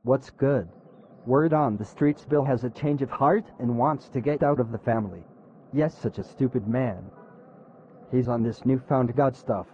What's good? Word on the streets, Bill has a change of heart and wants to get out of the family. Yes, such a stupid man. He's on this newfound God stuff.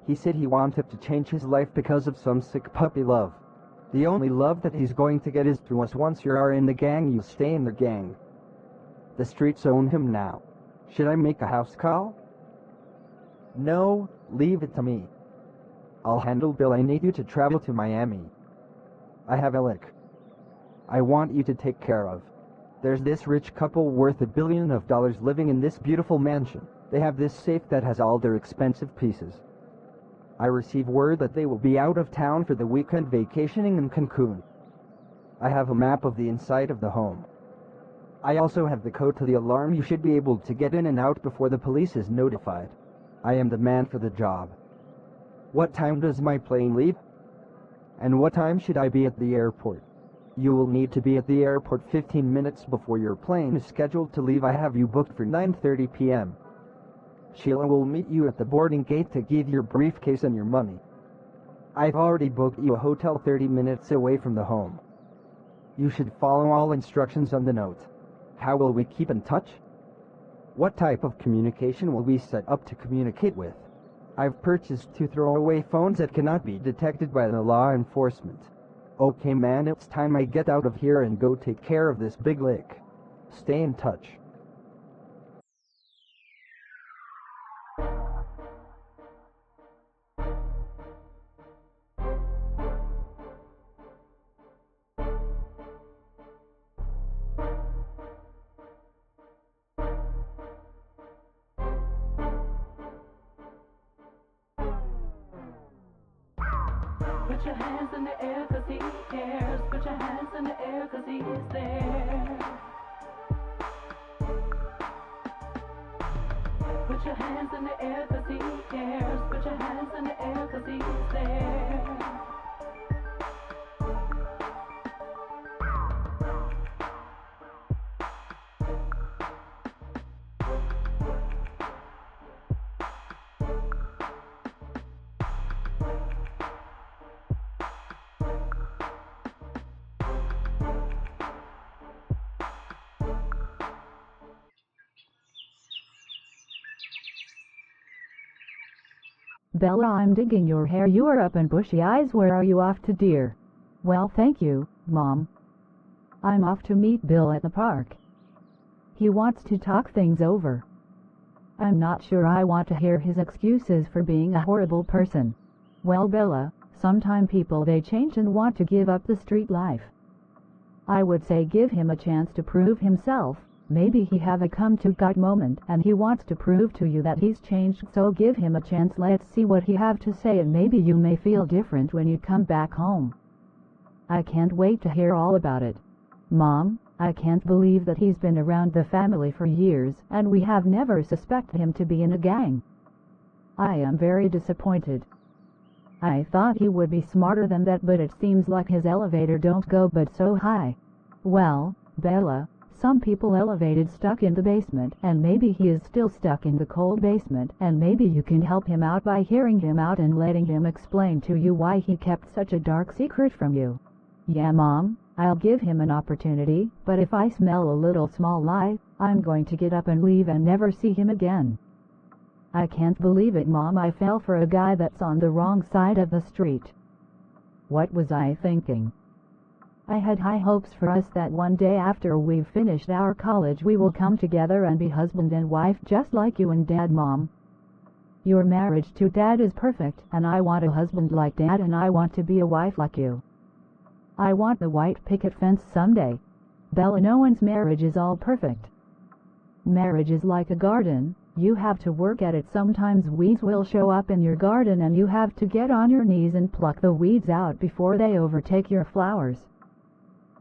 He said he wanted to change his life because of some sick puppy love. The only love that he's going to get is through us. Once you are in the gang, you stay in the gang. The streets own him now. Should I make a house call? No, leave it to me. I'll handle Bill. I need you to travel to Miami. I have a lick I want you to take care of. There's this rich couple worth $1 billion living in this beautiful mansion. They have this safe that has all their expensive pieces. I receive word that they will be out of town for the weekend vacationing in Cancun. I have a map of the inside of the home. I also have the code to the alarm. You should be able to get in and out before the police is notified. I am the man for the job. What time does my plane leave? And what time should I be at the airport? You will need to be at the airport 15 minutes before your plane is scheduled to leave. I have you booked for 9:30 p.m. Sheila will meet you at the boarding gate to give your briefcase and your money. I've already booked you a hotel 30 minutes away from the home. You should follow all instructions on the note. How will we keep in touch? What type of communication will we set up to communicate with? I've purchased 2 throwaway phones that cannot be detected by the law enforcement. Okay man, it's time I get out of here and go take care of this big lick. Stay in touch. Put your hands in the air 'cause he cares. Put your hands in the air 'cause he is there. Put your hands in the air 'cause he cares. Put your hands in the air 'cause he is there. Bella, I'm digging your hair. You are up and bushy eyes. Where are you off to, dear? Well, thank you, Mom. I'm off to meet Bill at the park. He wants to talk things over. I'm not sure I want to hear his excuses for being a horrible person. Well, Bella, sometime people they change and want to give up the street life. I would say give him a chance to prove himself. Maybe he have a come to God moment and he wants to prove to you that he's changed, so give him a chance. Let's see what he have to say and maybe you may feel different when you come back home. I can't wait to hear all about it. Mom, I can't believe that he's been around the family for years and we have never suspected him to be in a gang. I am very disappointed. I thought he would be smarter than that, but it seems like his elevator don't go but so high. Well, Bella, some people elevated stuck in the basement, and maybe he is still stuck in the cold basement, and maybe you can help him out by hearing him out and letting him explain to you why he kept such a dark secret from you. Yeah, Mom, I'll give him an opportunity, but if I smell a little small lie, I'm going to get up and leave and never see him again. I can't believe it, Mom. I fell for a guy that's on the wrong side of the street. What was I thinking? I had high hopes for us that one day after we've finished our college we will come together and be husband and wife just like you and Dad, Mom. Your marriage to Dad is perfect, and I want a husband like Dad, and I want to be a wife like you. I want the white picket fence someday. Bella, no one's marriage is all perfect. Marriage is like a garden. You have to work at it. Sometimes weeds will show up in your garden and you have to get on your knees and pluck the weeds out before they overtake your flowers.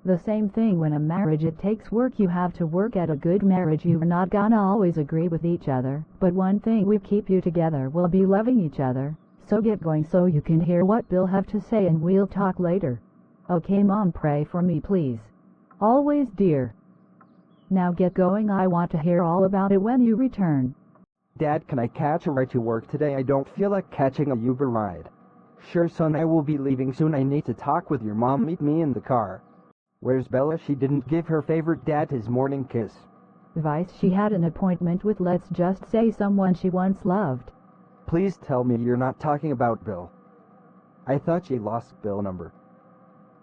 The same thing when a marriage, it takes work. You have to work at a good marriage. You're not gonna always agree with each other, but one thing will keep you together will be loving each other. So get going so you can hear what Bill have to say and we'll talk later. Okay, Mom, pray for me please. Always, dear. Now get going. I want to hear all about it when you return. Dad, can I catch a ride to work today? I don't feel like catching a Uber ride. Sure son, I will be leaving soon. I need to talk with your mom. Meet me in the car. Where's Bella? She didn't give her favorite dad his morning kiss. Vice, she had an appointment with, let's just say, someone she once loved. Please tell me you're not talking about Bill. I thought she lost Bill number.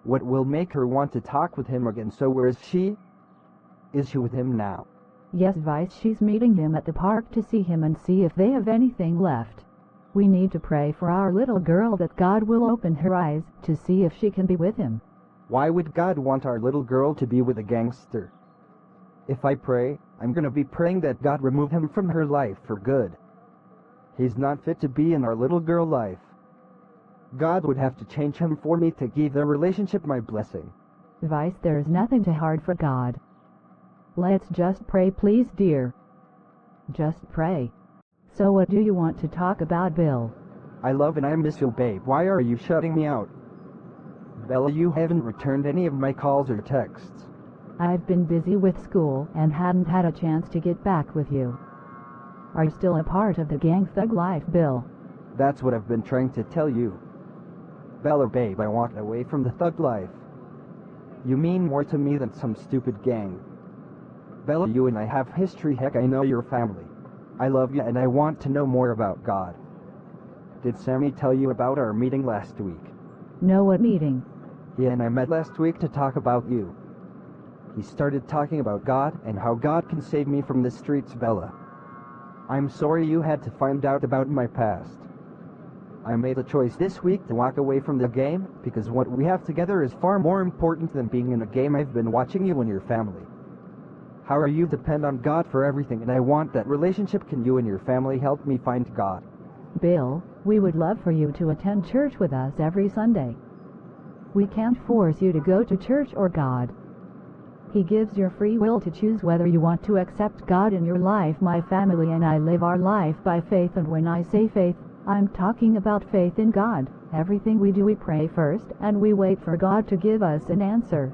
What will make her want to talk with him again? So where is she? Is she with him now? Yes, Vice, she's meeting him at the park to see him and see if they have anything left. We need to pray for our little girl that God will open her eyes to see if she can be with him. Why would God want our little girl to be with a gangster? If I pray, I'm gonna be praying that God remove him from her life for good. He's not fit to be in our little girl life. God would have to change him for me to give their relationship my blessing. Vice, there is nothing too hard for God. Let's just pray, please, dear. Just pray. So what do you want to talk about, Bill? I love and I miss you, babe. Why are you shutting me out? Bella, you haven't returned any of my calls or texts. I've been busy with school and hadn't had a chance to get back with you. Are you still a part of the gang thug life, Bill? That's what I've been trying to tell you. Bella, babe, I want away from the thug life. You mean more to me than some stupid gang. Bella, you and I have history. Heck, I know your family. I love you and I want to know more about God. Did Sammy tell you about our meeting last week? No, what meeting? He and I met last week to talk about you. He started talking about God and how God can save me from the streets, Bella. I'm sorry you had to find out about my past. I made a choice this week to walk away from the game because what we have together is far more important than being in a game. I've been watching you and your family. How are you depend on God for everything, and I want that relationship. Can you and your family help me find God? Bill, we would love for you to attend church with us every Sunday. We can't force you to go to church or God. He gives your free will to choose whether you want to accept God in your life. My family and I live our life by faith, and when I say faith, I'm talking about faith in God. Everything we do, we pray first, and we wait for God to give us an answer.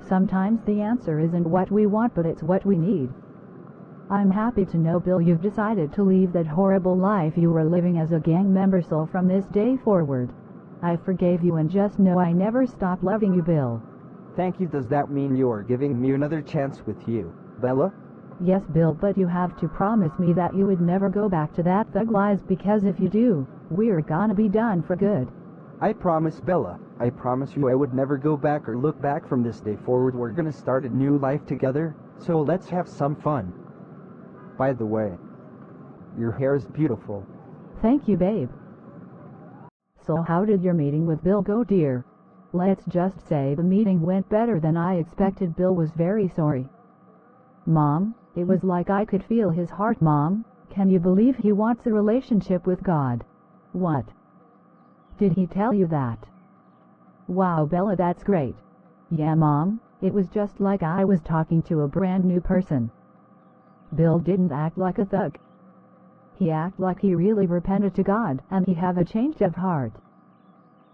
Sometimes the answer isn't what we want, but it's what we need. I'm happy to know, Bill, you've decided to leave that horrible life you were living as a gang member, so from this day forward, I forgave you, and just know I never stop loving you, Bill. Thank you. Does that mean you are giving me another chance with you, Bella? Yes, Bill, but you have to promise me that you would never go back to that thug life, because if you do, we're gonna be done for good. I promise, Bella. I promise you I would never go back or look back. From this day forward, we're gonna start a new life together, so let's have some fun. By the way, your hair is beautiful. Thank you, babe. So how did your meeting with Bill go, dear? Let's just say the meeting went better than I expected. Bill was very sorry. Mom, it was like I could feel his heart. Mom, can you believe he wants a relationship with God? What? Did he tell you that? Wow, Bella, that's great. Yeah, Mom, it was just like I was talking to a brand new person. Bill didn't act like a thug. He acted like he really repented to God, and he have a change of heart.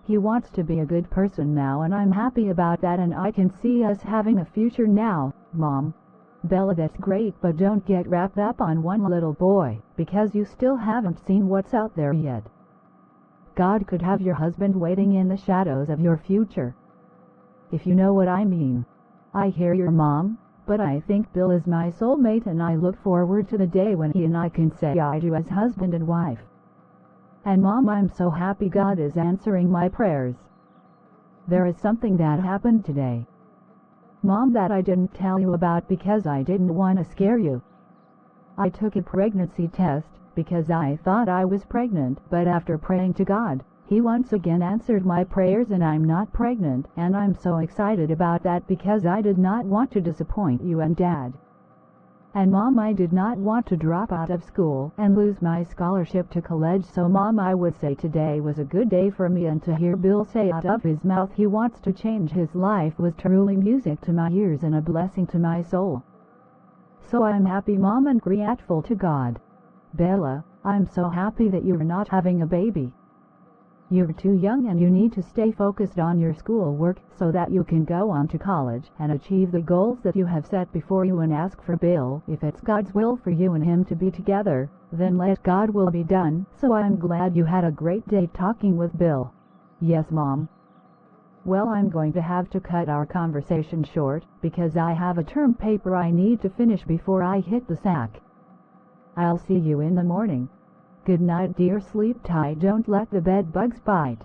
He wants to be a good person now, and I'm happy about that, and I can see us having a future now, Mom. Bella, that's great, but don't get wrapped up on one little boy, because you still haven't seen what's out there yet. God could have your husband waiting in the shadows of your future. If you know what I mean. I hear your mom, but I think Bill is my soulmate, and I look forward to the day when he and I can say I do as husband and wife. And Mom, I'm so happy God is answering my prayers. There is something that happened today, Mom, that I didn't tell you about because I didn't want to scare you. I took a pregnancy test because I thought I was pregnant, but after praying to God, He once again answered my prayers and I'm not pregnant, and I'm so excited about that because I did not want to disappoint you and Dad. And Mom, I did not want to drop out of school and lose my scholarship to college, so Mom, I would say today was a good day for me, and to hear Bill say out of his mouth he wants to change his life was truly music to my ears and a blessing to my soul. So I'm happy, Mom, and grateful to God. Bella, I'm so happy that you're not having a baby. You're too young and you need to stay focused on your schoolwork so that you can go on to college and achieve the goals that you have set before you, and ask for Bill. If it's God's will for you and him to be together, then let God will be done. So I'm glad you had a great day talking with Bill. Yes, Mom. Well, I'm going to have to cut our conversation short because I have a term paper I need to finish before I hit the sack. I'll see you in the morning. Good night, dear. Sleep tight. Don't let the bed bugs bite.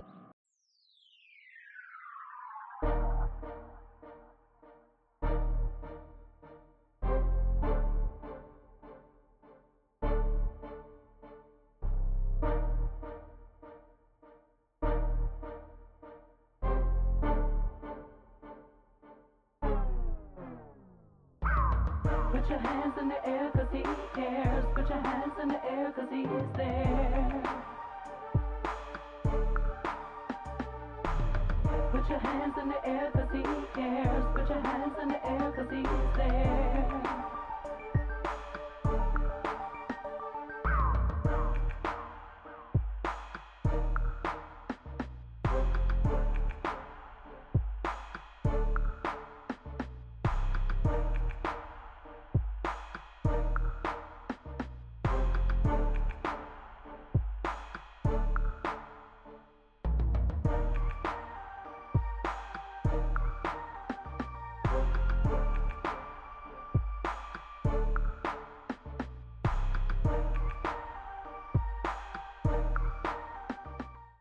Put your hands in the air 'cause he cares. Put your hands in the air 'cause he's there. Put your hands in the air 'cause he cares. Put your hands in the air 'cause he's there.